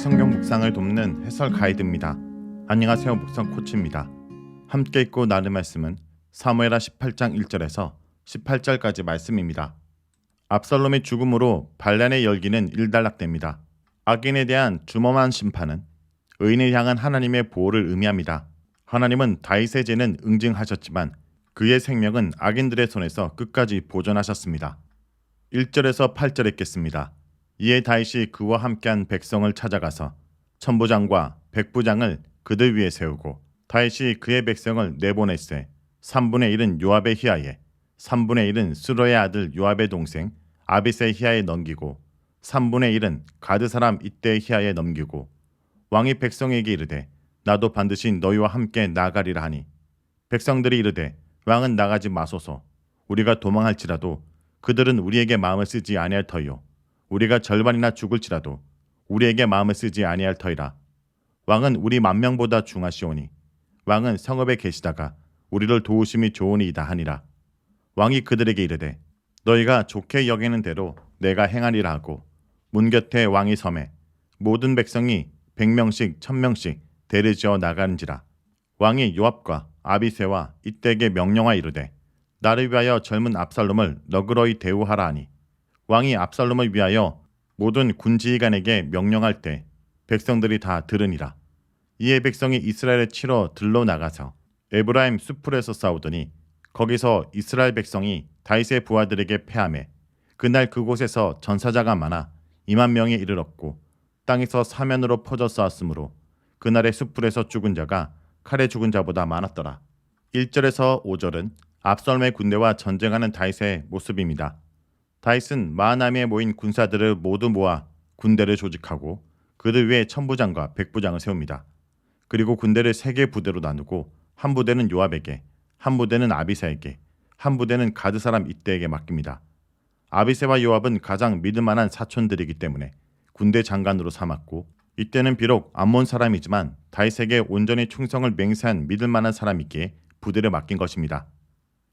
성경 묵상을 돕는 해설 가이드입니다. 안녕하세요. 묵상 코치입니다. 함께 읽고 나눌 말씀은 사무엘하 18장 1절에서 18절까지 말씀입니다. 압살롬의 죽음으로 반란의 열기는 일단락됩니다. 악인에 대한 주범한 심판은 의인을 향한 하나님의 보호를 의미합니다. 하나님은 다윗의 죄는 응징하셨지만 그의 생명은 악인들의 손에서 끝까지 보존하셨습니다. 1절에서 8절 읽겠습니다. 이에 다윗이 그와 함께한 백성을 찾아가서 천부장과 백부장을 그들 위에 세우고 다윗이 그의 백성을 내보냈으되 3분의 1은 요압의 희하에 3분의 1은 스로의 아들 요압의 동생 아비새의 희하에 넘기고 3분의 1은 가드 사람 이때의 희하에 넘기고 왕이 백성에게 이르되 나도 반드시 너희와 함께 나가리라 하니 백성들이 이르되 왕은 나가지 마소서. 우리가 도망할지라도 그들은 우리에게 마음을 쓰지 아니할 터이요 우리가 절반이나 죽을지라도 우리에게 마음을 쓰지 아니할 터이라. 왕은 우리 만명보다 중하시오니 왕은 성읍에 계시다가 우리를 도우심이 좋으니이다 하니라. 왕이 그들에게 이르되 너희가 좋게 여기는 대로 내가 행하리라 하고 문 곁에 왕이 섬에 모든 백성이 100명씩 1000명씩 대를 지어 나가는지라. 왕이 요압과 아비새와 이때에게 명령하 이르되 나를 위하여 젊은 압살롬을 너그러이 대우하라 하니 왕이 압살롬을 위하여 모든 군지휘관에게 명령할 때 백성들이 다 들으니라. 이에 백성이 이스라엘을 치러 들러 나가서 에브라임 수풀에서 싸우더니 거기서 이스라엘 백성이 다윗의 부하들에게 패하매 그날 그곳에서 전사자가 많아 2만 명에 이르렀고 땅에서 사면으로 퍼져 싸웠으므로 그날의 수풀에서 죽은 자가 칼에 죽은 자보다 많았더라. 1절에서 5절은 압살롬의 군대와 전쟁하는 다윗의 모습입니다. 다윗은 마하나임에 모인 군사들을 모두 모아 군대를 조직하고 그들 위에 천부장과 백부장을 세웁니다. 그리고 군대를 3개 부대로 나누고 한 부대는 요압에게, 한 부대는 아비새에게, 한 부대는 가드 사람 이때에게 맡깁니다. 아비새와 요압은 가장 믿을 만한 사촌들이기 때문에 군대 장관으로 삼았고 이때는 비록 암몬 사람이지만 다윗에게 온전히 충성을 맹세한 믿을 만한 사람이기에 부대를 맡긴 것입니다.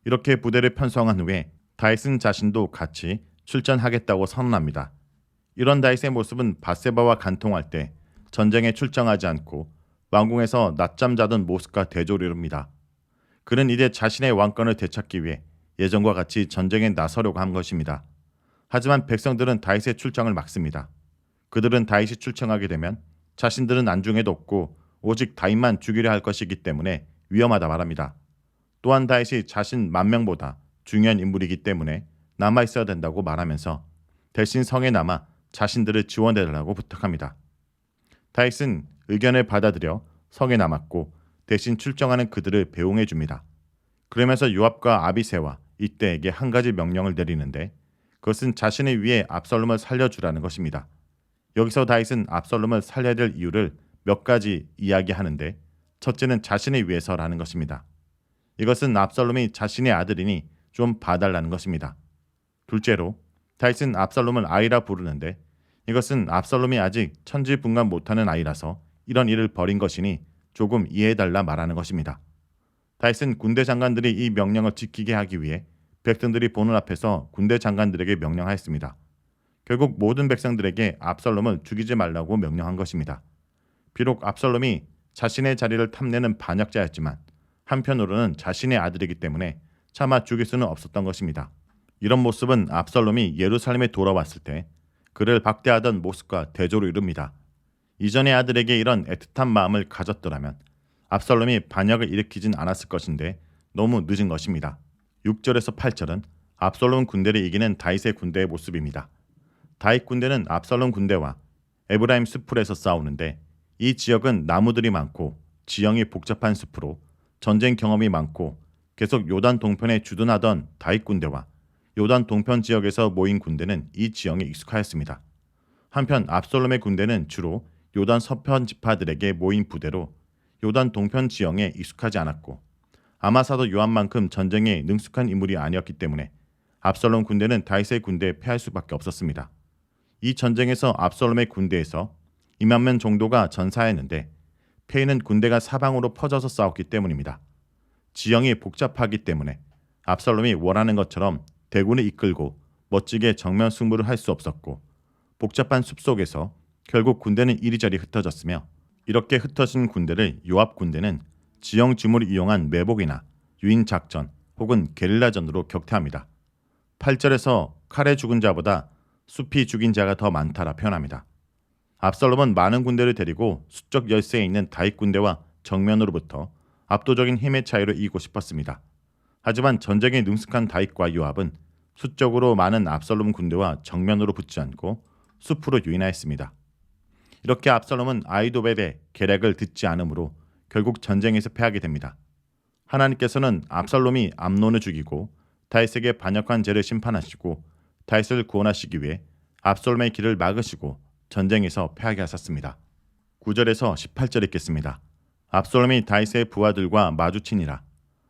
이렇게 부대를 편성한 후에 다윗은 자신도 같이 출전하겠다고 선언합니다. 이런 다윗의 모습은 밧세바와 간통할 때 전쟁에 출정하지 않고 왕궁에서 낮잠 자던 모습과 대조를 이룹니다. 그는 이제 자신의 왕권을 되찾기 위해 예전과 같이 전쟁에 나서려고 한 것입니다. 하지만 백성들은 다윗의 출정을 막습니다. 그들은 다윗이 출정하게 되면 자신들은 안중에도 없고 오직 다윗만 죽이려 할 것이기 때문에 위험하다 말합니다. 또한 다윗이 자신 만명보다 중요한 인물이기 때문에 남아있어야 된다고 말하면서 대신 성에 남아 자신들을 지원해달라고 부탁합니다. 다윗은 의견을 받아들여 성에 남았고 대신 출정하는 그들을 배웅해 줍니다. 그러면서 요압과 아비새와 이때에게 한 가지 명령을 내리는데 그것은 자신을 위해 압살롬을 살려주라는 것입니다. 여기서 다윗은 압살롬을 살려야 될 이유를 몇 가지 이야기하는데 첫째는 자신을 위해서라는 것입니다. 이것은 압살롬이 자신의 아들이니 좀 봐달라는 것입니다. 둘째로 다윗은 압살롬을 아이라 부르는데 이것은 압살롬이 아직 천지분간 못하는 아이라서 이런 일을 벌인 것이니 조금 이해해달라 말하는 것입니다. 다윗은 군대 장관들이 이 명령을 지키게 하기 위해 백성들이 보는 앞에서 군대 장관들에게 명령하였습니다. 결국 모든 백성들에게 압살롬을 죽이지 말라고 명령한 것입니다. 비록 압살롬이 자신의 자리를 탐내는 반역자였지만 한편으로는 자신의 아들이기 때문에 차마 죽일 수는 없었던 것입니다. 이런 모습은 압살롬이 예루살렘에 돌아왔을 때 그를 박대하던 모습과 대조를 이룹니다. 이전의 아들에게 이런 애틋한 마음을 가졌더라면 압살롬이 반역을 일으키진 않았을 것인데 너무 늦은 것입니다. 6절에서 8절은 압살롬 군대를 이기는 다윗의 군대의 모습입니다. 다윗 군대는 압살롬 군대와 에브라임 수풀에서 싸우는데 이 지역은 나무들이 많고 지형이 복잡한 숲으로 전쟁 경험이 많고 계속 요단 동편에 주둔하던 다윗 군대와 요단 동편 지역에서 모인 군대는 이 지형에 익숙하였습니다. 한편 압살롬의 군대는 주로 요단 서편 지파들에게 모인 부대로 요단 동편 지형에 익숙하지 않았고 아마사도 요압만큼 전쟁에 능숙한 인물이 아니었기 때문에 압살롬 군대는 다윗의 군대에 패할 수밖에 없었습니다. 이 전쟁에서 압살롬의 군대에서 2만 명 정도가 전사했는데 패인은 군대가 사방으로 퍼져서 싸웠기 때문입니다. 지형이 복잡하기 때문에 압살롬이 원하는 것처럼 대군을 이끌고 멋지게 정면 승부를 할 수 없었고 복잡한 숲속에서 결국 군대는 이리저리 흩어졌으며 이렇게 흩어진 군대를 요압 군대는 지형지물을 이용한 매복이나 유인 작전 혹은 게릴라전으로 격퇴합니다. 8절에서 칼에 죽은 자보다 숲이 죽인 자가 더 많다라 표현합니다. 압살롬은 많은 군대를 데리고 수적 열세에 있는 다윗 군대와 정면으로부터 압도적인 힘의 차이로 이기고 싶었습니다. 하지만 전쟁에 능숙한 다윗과 요압은 수적으로 많은 압살롬 군대와 정면으로 붙지 않고 숲으로 유인하였습니다. 이렇게 압살롬은 아히도벨의 계략을 듣지 않으므로 결국 전쟁에서 패하게 됩니다. 하나님께서는 압살롬이 암논을 죽이고 다윗에게 반역한 죄를 심판하시고 다윗을 구원하시기 위해 압살롬의 길을 막으시고 전쟁에서 패하게 하셨습니다. 9절에서 18절 읽겠습니다. 압살롬이 다윗의 부하들과 마주치니라.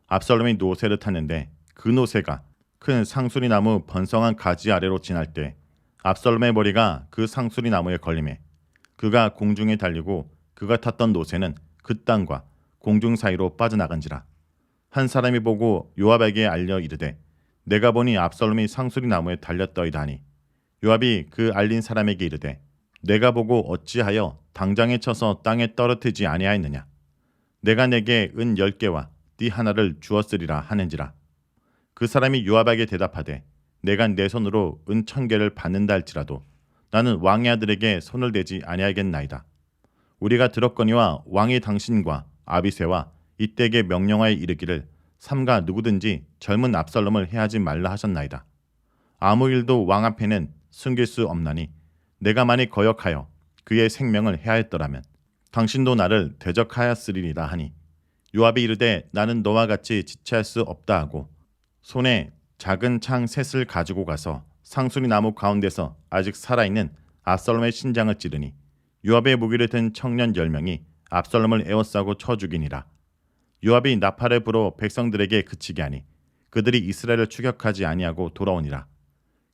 압살롬이 노새를 탔는데 그 노새가 큰 상수리 나무 번성한 가지 아래로 지날 때 압살롬의 머리가 그 상수리 나무에 걸리매 그가 공중에 달리고 그가 탔던 노새는 그 땅과 공중 사이로 빠져나간지라. 한 사람이 보고 요압에게 알려 이르되 내가 보니 압살롬이 상수리 나무에 달렸더이다 하니 요압이 그 알린 사람에게 이르되 내가 보고 어찌하여 당장에 쳐서 땅에 떨어뜨리지 아니하였느냐. 내가 내게 은 10개와 띠 하나를 주었으리라 하는지라. 그 사람이 요압에게 대답하되 내가 내 손으로 은 1000개를 받는다 할지라도 나는 왕의 아들에게 손을 대지 아니하겠나이다. 우리가 들었거니와 왕이 당신과 아비새와 이때에게 명령하여 이르기를 삼가 누구든지 젊은 압살롬을 해하지 말라 하셨나이다. 아무 일도 왕 앞에는 숨길 수 없나니 내가 만일 거역하여 그의 생명을 해하였더라면 당신도 나를 대적하였으리라 하니 요압이 이르되 나는 너와 같이 지체할 수 없다 하고 손에 작은 창 셋을 가지고 가서 상수리 나무 가운데서 아직 살아있는 압살롬의 신장을 찌르니 요압의 무기를 든 청년 10명이 압살롬을 에워싸고 쳐 죽이니라. 요압이 나팔을 불어 백성들에게 그치게 하니 그들이 이스라엘을 추격하지 아니하고 돌아오니라.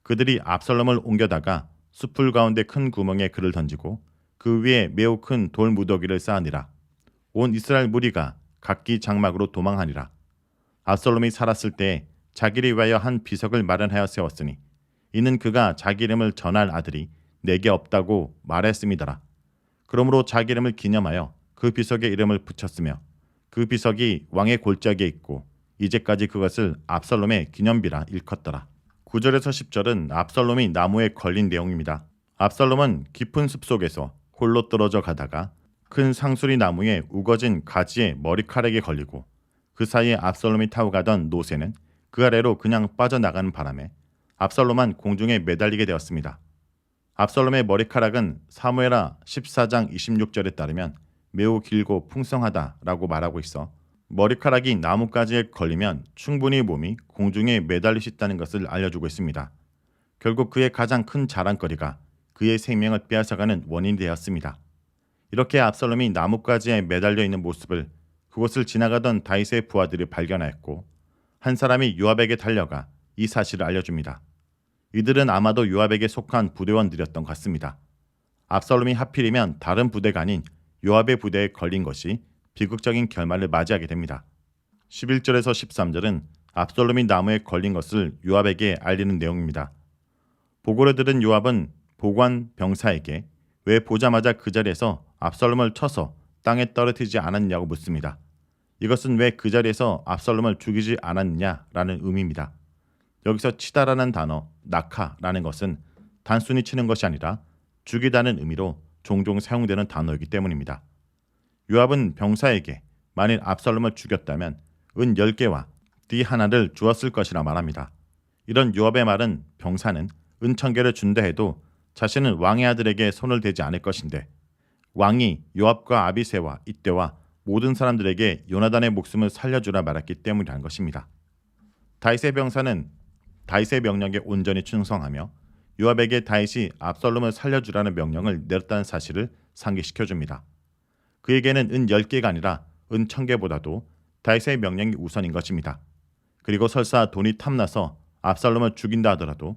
그들이 압살롬을 옮겨다가 숲풀 가운데 큰 구멍에 그를 던지고 그 위에 매우 큰 돌 무더기를 쌓으니라. 온 이스라엘 무리가 각기 장막으로 도망하니라. 압살롬이 살았을 때에 자기를 위하여 한 비석을 마련하여 세웠으니 이는 그가 자기 이름을 전할 아들이 내게 없다고 말했음이더라. 그러므로 자기 이름을 기념하여 그 비석의 이름을 붙였으며 그 비석이 왕의 골짜기에 있고 이제까지 그것을 압살롬의 기념비라 일컫더라. 9절에서 10절은 압살롬이 나무에 걸린 내용입니다. 압살롬은 깊은 숲속에서 홀로 떨어져 가다가 큰 상수리 나무에 우거진 가지에 머리카락에 걸리고 그 사이에 압살롬이 타고 가던 노새는 그 아래로 그냥 빠져나가는 바람에 압살롬만 공중에 매달리게 되었습니다. 압살롬의 머리카락은 사무엘하 14장 26절에 따르면 매우 길고 풍성하다라고 말하고 있어 머리카락이 나뭇가지에 걸리면 충분히 몸이 공중에 매달릴 수 있다는 것을 알려주고 있습니다. 결국 그의 가장 큰 자랑거리가 그의 생명을 빼앗아가는 원인이 되었습니다. 이렇게 압살롬이 나뭇가지에 매달려 있는 모습을 그곳을 지나가던 다윗의 부하들이 발견하였고 한 사람이 요압에게 달려가 이 사실을 알려줍니다. 이들은 아마도 요압에게 속한 부대원들이었던 것 같습니다. 압살롬이 하필이면 다른 부대가 아닌 요압의 부대에 걸린 것이 비극적인 결말을 맞이하게 됩니다. 11절에서 13절은 압살롬이 나무에 걸린 것을 요압에게 알리는 내용입니다. 보고를 들은 요압은 보관 병사에게 왜 보자마자 그 자리에서 압살롬을 쳐서 땅에 떨어뜨리지 않았냐고 묻습니다. 이것은 왜 그 자리에서 압살롬을 죽이지 않았느냐라는 의미입니다. 여기서 치다라는 단어, 낙하라는 것은 단순히 치는 것이 아니라 죽이다는 의미로 종종 사용되는 단어이기 때문입니다. 요압은 병사에게 만일 압살롬을 죽였다면 은 10개와 띠 하나를 주었을 것이라 말합니다. 이런 요압의 말은 병사는 은 1000개를 준다 해도 자신은 왕의 아들에게 손을 대지 않을 것인데 왕이 요압과 아비새와 이때와 모든 사람들에게 요나단의 목숨을 살려주라 말했기 때문이라는 것입니다. 다윗의 병사는 다윗의 명령에 온전히 충성하며 요압에게 다윗이 압살롬을 살려주라는 명령을 내렸다는 사실을 상기시켜줍니다. 그에게는 은 10개가 아니라 은 1000개보다도 다윗의 명령이 우선인 것입니다. 그리고 설사 돈이 탐나서 압살롬을 죽인다 하더라도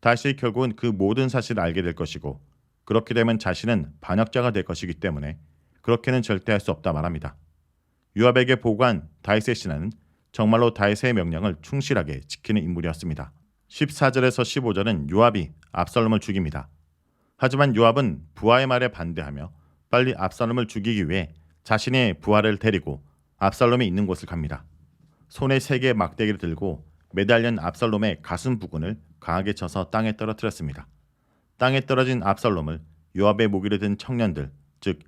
다윗이 결국은 그 모든 사실을 알게 될 것이고 그렇게 되면 자신은 반역자가 될 것이기 때문에 그렇게는 절대 할 수 없다 말합니다. 요압에게 보고한 다윗의 신하는 정말로 다윗의 명령을 충실하게 지키는 인물이었습니다. 14절에서 15절은 요압이 압살롬을 죽입니다. 하지만 요압은 부하의 말에 반대하며 빨리 압살롬을 죽이기 위해 자신의 부하를 데리고 압살롬이 있는 곳을 갑니다. 손에 3개의 막대기를 들고 매달린 압살롬의 가슴 부근을 강하게 쳐서 땅에 떨어뜨렸습니다. 땅에 떨어진 압살롬을 요압의 무기를 든 청년들, 즉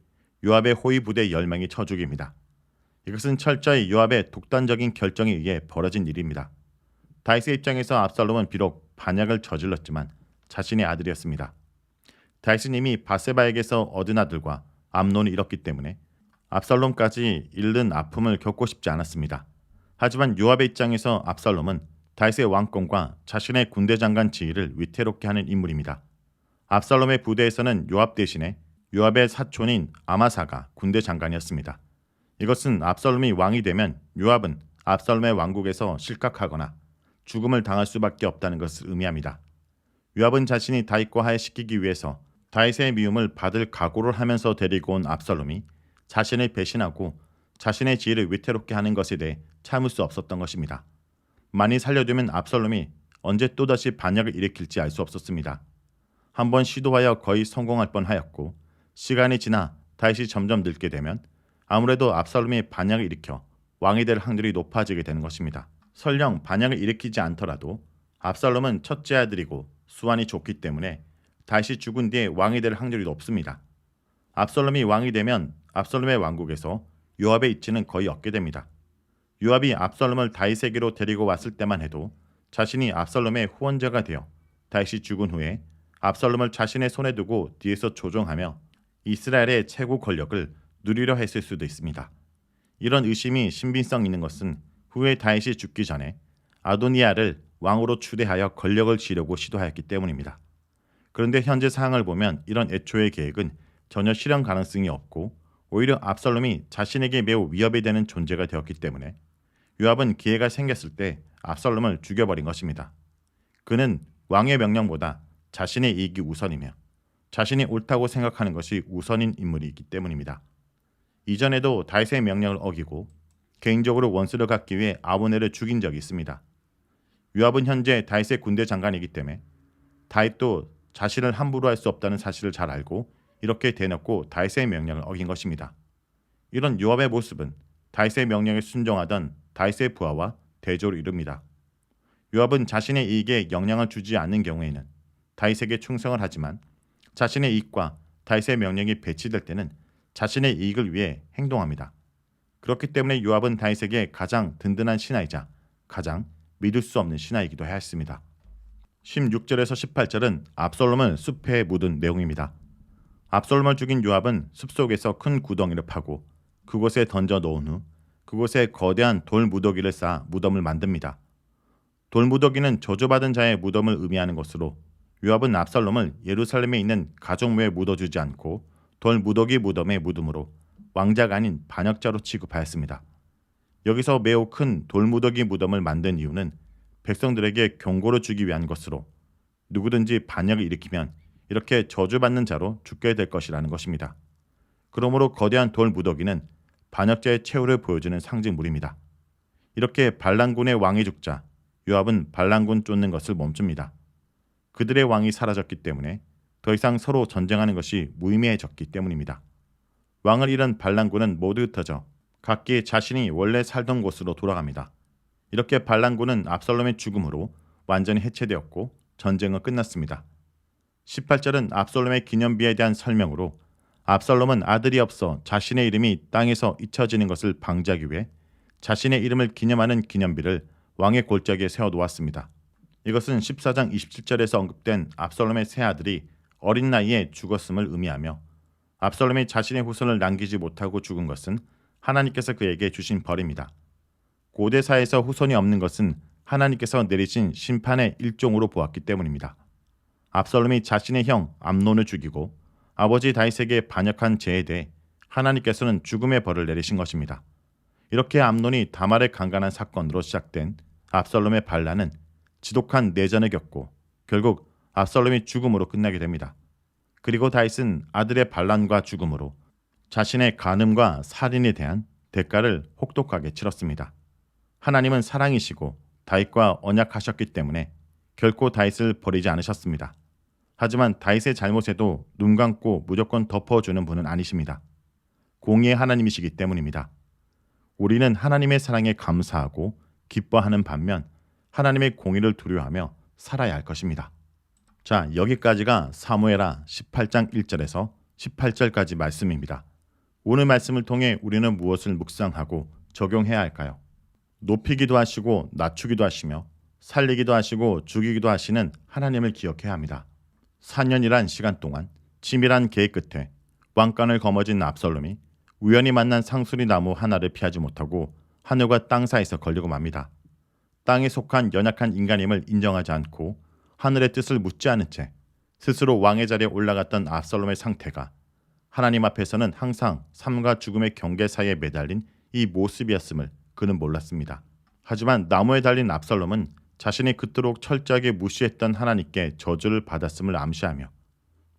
요압의 호위 부대 10명이 쳐 죽입니다. 이것은 철저히 요압의 독단적인 결정에 의해 벌어진 일입니다. 다윗의 입장에서 압살롬은 비록 반역을 저질렀지만 자신의 아들이었습니다. 다윗은 이미 바세바에게서 얻은 아들과 암논을 잃었기 때문에 압살롬까지 잃는 아픔을 겪고 싶지 않았습니다. 하지만 요압의 입장에서 압살롬은 다윗의 왕권과 자신의 군대 장관 지위를 위태롭게 하는 인물입니다. 압살롬의 부대에서는 요압 대신에 요압의 사촌인 아마사가 군대 장관이었습니다. 이것은 압살롬이 왕이 되면 요압은 압살롬의 왕국에서 실각하거나 죽음을 당할 수밖에 없다는 것을 의미합니다. 요압은 자신이 다윗과 화해시키기 위해서 다윗의 미움을 받을 각오를 하면서 데리고 온 압살롬이 자신을 배신하고 자신의 지위를 위태롭게 하는 것에 대해 참을 수 없었던 것입니다. 많이 살려두면 압살롬이 언제 또다시 반역을 일으킬지 알 수 없었습니다. 한번 시도하여 거의 성공할 뻔하였고 시간이 지나 다윗이 점점 늙게 되면 아무래도 압살롬이 반역을 일으켜 왕이 될 확률이 높아지게 되는 것입니다. 설령 반역을 일으키지 않더라도 압살롬은 첫째 아들이고 수완이 좋기 때문에 다윗이 죽은 뒤에 왕이 될 확률이 높습니다. 압살롬이 왕이 되면 압살롬의 왕국에서 요압의 위치는 거의 없게 됩니다. 요압이 압살롬을 다윗에게로 데리고 왔을 때만 해도 자신이 압살롬의 후원자가 되어 다윗이 죽은 후에 압살롬을 자신의 손에 두고 뒤에서 조종하며 이스라엘의 최고 권력을 누리려 했을 수도 있습니다. 이런 의심이 신빙성 있는 것은 후에 다윗이 죽기 전에 아도니아를 왕으로 추대하여 권력을 쥐려고 시도하였기 때문입니다. 그런데 현재 상황을 보면 이런 애초의 계획은 전혀 실현 가능성이 없고 오히려 압살롬이 자신에게 매우 위협이 되는 존재가 되었기 때문에 요압은 기회가 생겼을 때 압살롬을 죽여버린 것입니다. 그는 왕의 명령보다 자신의 이익이 우선이며 자신이 옳다고 생각하는 것이 우선인 인물이기 때문입니다. 이전에도 다윗의 명령을 어기고 개인적으로 원수를 갚기 위해 아브넬을 죽인 적이 있습니다. 요압은 현재 다윗의 군대 장관이기 때문에 다윗도 자신을 함부로 할 수 없다는 사실을 잘 알고 이렇게 대놓고 다윗의 명령을 어긴 것입니다. 이런 요압의 모습은 다윗의 명령에 순종하던 다윗의 부하와 대조를 이룹니다. 요압은 자신의 이익에 영향을 주지 않는 경우에는 다윗에게 충성을 하지만 자신의 이익과 다윗의 명령이 배치될 때는 자신의 이익을 위해 행동합니다. 그렇기 때문에 요압은 다윗에게 가장 든든한 신하이자 가장 믿을 수 없는 신하이기도 하였습니다. 16절에서 18절은 압살롬을 숲에 묻은 내용입니다. 압살롬을 죽인 요압은 숲속에서 큰 구덩이를 파고 그곳에 던져 놓은 후 그곳에 거대한 돌 무더기를 쌓아 무덤을 만듭니다. 돌 무더기는 저주받은 자의 무덤을 의미하는 것으로 요압은 압살롬을 예루살렘에 있는 가족묘에 묻어주지 않고 돌 무더기 무덤에 묻음으로 왕자가 아닌 반역자로 취급하였습니다. 여기서 매우 큰 돌 무더기 무덤을 만든 이유는 백성들에게 경고를 주기 위한 것으로 누구든지 반역을 일으키면 이렇게 저주받는 자로 죽게 될 것이라는 것입니다. 그러므로 거대한 돌 무더기는 반역자의 최후를 보여주는 상징물입니다. 이렇게 반란군의 왕이 죽자 요압은 반란군 쫓는 것을 멈춥니다. 그들의 왕이 사라졌기 때문에 더 이상 서로 전쟁하는 것이 무의미해졌기 때문입니다. 왕을 잃은 반란군은 모두 흩어져 각기 자신이 원래 살던 곳으로 돌아갑니다. 이렇게 반란군은 압살롬의 죽음으로 완전히 해체되었고 전쟁은 끝났습니다. 18절은 압살롬의 기념비에 대한 설명으로 압살롬은 아들이 없어 자신의 이름이 땅에서 잊혀지는 것을 방지하기 위해 자신의 이름을 기념하는 기념비를 왕의 골짜기에 세워놓았습니다. 이것은 14장 27절에서 언급된 압살롬의 세 아들이 어린 나이에 죽었음을 의미하며 압살롬이 자신의 후손을 남기지 못하고 죽은 것은 하나님께서 그에게 주신 벌입니다. 고대사에서 후손이 없는 것은 하나님께서 내리신 심판의 일종으로 보았기 때문입니다. 압살롬이 자신의 형 암논을 죽이고 아버지 다윗에게 반역한 죄에 대해 하나님께서는 죽음의 벌을 내리신 것입니다. 이렇게 암논이 다말을 강간한 사건으로 시작된 압살롬의 반란은 지독한 내전을 겪고 결국 압살롬이 죽음으로 끝나게 됩니다. 그리고 다윗은 아들의 반란과 죽음으로 자신의 간음과 살인에 대한 대가를 혹독하게 치렀습니다. 하나님은 사랑이시고 다윗과 언약하셨기 때문에 결코 다윗을 버리지 않으셨습니다. 하지만 다윗의 잘못에도 눈 감고 무조건 덮어주는 분은 아니십니다. 공의의 하나님이시기 때문입니다. 우리는 하나님의 사랑에 감사하고 기뻐하는 반면 하나님의 공의를 두려워하며 살아야 할 것입니다. 자, 여기까지가 사무엘하 18장 1절에서 18절까지 말씀입니다. 오늘 말씀을 통해 우리는 무엇을 묵상하고 적용해야 할까요? 높이기도 하시고 낮추기도 하시며 살리기도 하시고 죽이기도 하시는 하나님을 기억해야 합니다. 4년이란 시간 동안 치밀한 계획 끝에 왕관을 거머쥔 압살롬이 우연히 만난 상수리 나무 하나를 피하지 못하고 하늘과 땅 사이에서 걸리고 맙니다. 땅에 속한 연약한 인간임을 인정하지 않고 하늘의 뜻을 묻지 않은 채 스스로 왕의 자리에 올라갔던 압살롬의 상태가 하나님 앞에서는 항상 삶과 죽음의 경계 사이에 매달린 이 모습이었음을 그는 몰랐습니다. 하지만 나무에 달린 압살롬은 자신이 그토록 철저하게 무시했던 하나님께 저주를 받았음을 암시하며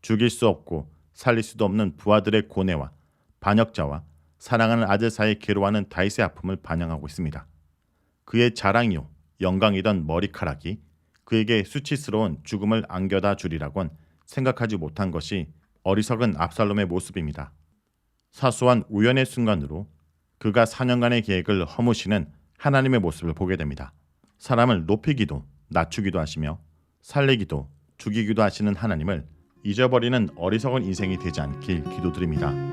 죽일 수 없고 살릴 수도 없는 부하들의 고뇌와 반역자와 사랑하는 아들 사이에 괴로워하는 다윗의 아픔을 반영하고 있습니다. 그의 자랑이요 영광이던 머리카락이 그에게 수치스러운 죽음을 안겨다 주리라곤 생각하지 못한 것이 어리석은 압살롬의 모습입니다. 사소한 우연의 순간으로 그가 4년간의 계획을 허무시는 하나님의 모습을 보게 됩니다. 사람을 높이기도 낮추기도 하시며 살리기도 죽이기도 하시는 하나님을 잊어버리는 어리석은 인생이 되지 않길 기도드립니다.